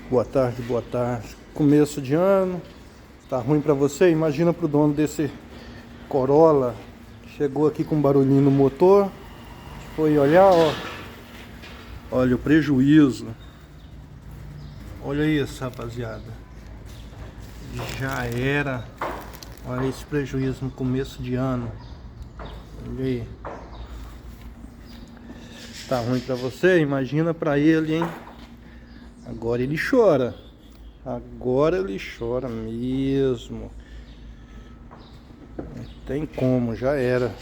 Boa tarde, boa tarde. Começo de ano, tá ruim pra você? Imagina pro dono desse Corolla. Chegou aqui com um barulhinho no motor. Foi olhar, ó. Olha o prejuízo. Olha isso, rapaziada. Já era. Olha esse prejuízo no começo de ano. Olha aí. Tá ruim pra você? Imagina pra ele, hein? Agora ele chora. Agora ele chora mesmo. Não tem como, já era.